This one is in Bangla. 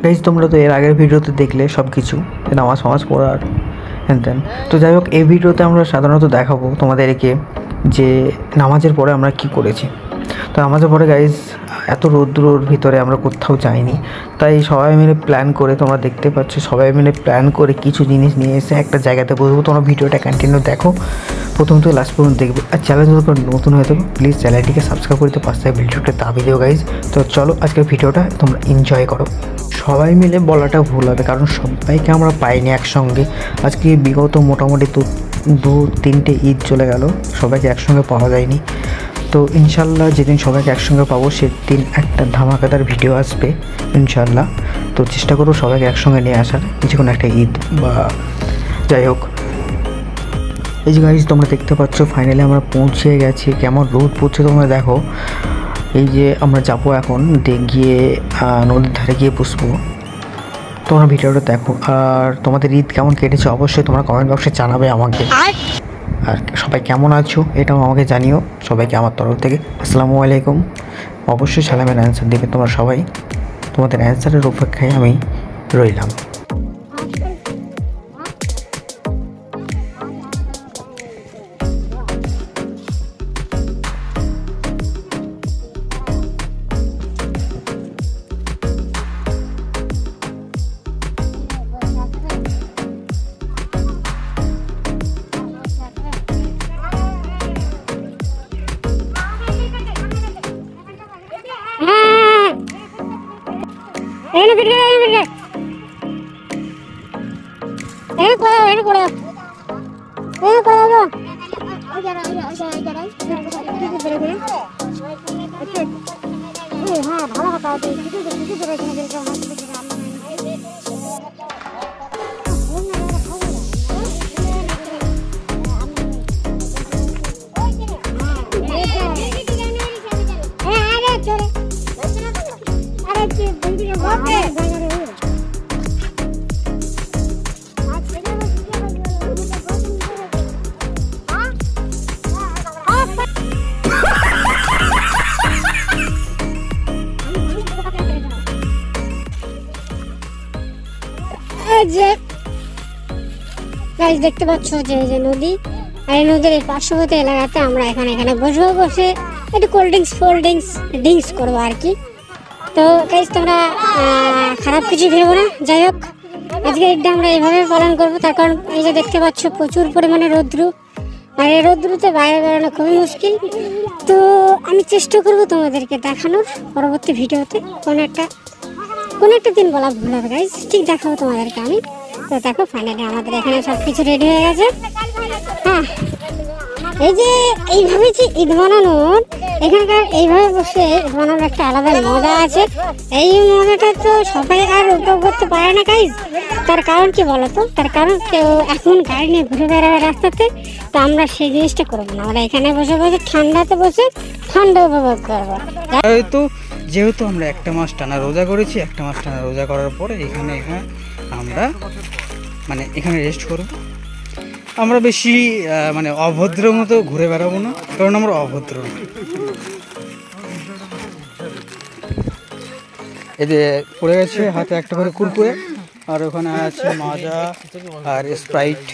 গাইজ তোমরা তো এর আগের ভিডিওতে দেখলে সব কিছু নামাজ ফামাজ পড়ার হ্যান। তো যাই হোক, এই ভিডিওতে আমরা সাধারণত দেখাবো তোমাদেরকে যে নামাজের পরে আমরা কি করেছি। তো নামাজের পরে গাইজ এত রৌদ্রর ভিতরে আমরা কোথাও যাইনি, তাই সবাই মিলে প্ল্যান করে, তোমরা দেখতে পাচ্ছ সবাই মিলে প্ল্যান করে কিছু জিনিস নিয়ে এসে একটা জায়গাতে বসবো। তোমরা ভিডিওটা কন্টিনিউ দেখো, প্রথম থেকে লাস্ট পর্যন্ত দেখবে। আর চ্যানেল যদি নতুন হয়ে থাকো প্লিজ চ্যানেলটিকে সাবস্ক্রাইব করতে পাশে ভিডিওটা দাবি দিও গাইজ। তো চলো আজকের ভিডিওটা তোমরা এনজয় করো। সবাই মিলে বলাটা ভুল হবে, কারণ সবাইকে আমরা পাইনি একসঙ্গে। আজকে বিগত মোটামুটি দু তিনটে ঈদ চলে গেল, সবাইকে একসঙ্গে পাওয়া যায়নি। তো ইনশাল্লাহ যেদিন সবাইকে একসঙ্গে পাবো সেদিন একটা ধামাকাদার ভিডিও আসবে ইনশাল্লাহ। তো চেষ্টা করবো সবাইকে একসঙ্গে নিয়ে আসার, যে কোনো একটা ঈদ বা যাই হোক। এই যে গাইজ তোমরা দেখতে পাচ্ছ ফাইনালি আমরা পৌঁছে গেছি। কেমন রোদ পড়ছে তোমরা দেখো। এই যে আমরা যাবো এখন গিয়ে নদীর ধারে গিয়ে বসবো। তোমরা ভিডিওটা দেখো, আর তোমাদের ঈদ কেমন কেটেছে অবশ্যই তোমরা কমেন্ট বক্সে জানাবে আমাকে। আর সবাই কেমন আছো এটাও আমাকে জানিও সবাইকে আমার তরফ থেকে। আসসালামু আলাইকুম। অবশ্যই সালামের অ্যান্সার দেবে তোমরা সবাই, তোমাদের অ্যান্সারের অপেক্ষায় আমি রইলাম। দেখতে পাচ্ছ যে এই যে নদী, আর এই নদীর এই পার্শ্ববর্তী এলাকাতে আমরা এখানে বসে একটু কোল্ড ড্রিঙ্কস করবো আর কি। তো গাইজ তোমরা খারাপ কিছু ভেবো না। যাই হোক, আজকে ঈদটা আমরা এইভাবে পালন করবো, তার কারণ এই যে দেখতে পাচ্ছ প্রচুর পরিমাণে রৌদ্র, আর এই রৌদ্রতে বাইরে বেরোনো খুবই মুশকিল। তো আমি চেষ্টা করবো তোমাদেরকে দেখানোর পরবর্তী ভিডিওতে। কোনো একটা দিন বলা ভুল হবে গাইজ, ঠিক দেখাবো তোমাদেরকে আমি। তো দেখো ফাইনালি আমাদের এখানে সব কিছু রেডি হয়ে গেছে। হ্যাঁ, এই যে এইভাবে যে ঈদ বানানোর, এখানকার এইভাবে বসে ঈদ বানানোর একটা আলাদা মজা আছে। এই মজাটা তো সবাই আর উপভোগ করতে পারে না গাইজ। তার কারণ কি বলতো? তার কারণ কেউ এখন গাড়ি নিয়ে ঘুরে বেড়াবে রাস্তাতে, তো আমরা সেই জিনিসটা করবো না। আমরা এখানে বসে ঠান্ডাতে বসে ঠান্ডা উপভোগ করবো। যেহেতু আমরা একটা মাস টানা রোজা করেছি, একটা মাস টানা রোজা করার পরে এখানে আমরা এখানে রেস্ট করব। আমরা বেশি অভদ্র মতো ঘুরে বেড়াবো না, কারণ আমরা অভদ্র। এতে পড়ে গেছে হাতে একটা করে কুরকুরে, আর ওখানে আছে মাজা আর স্প্রাইট।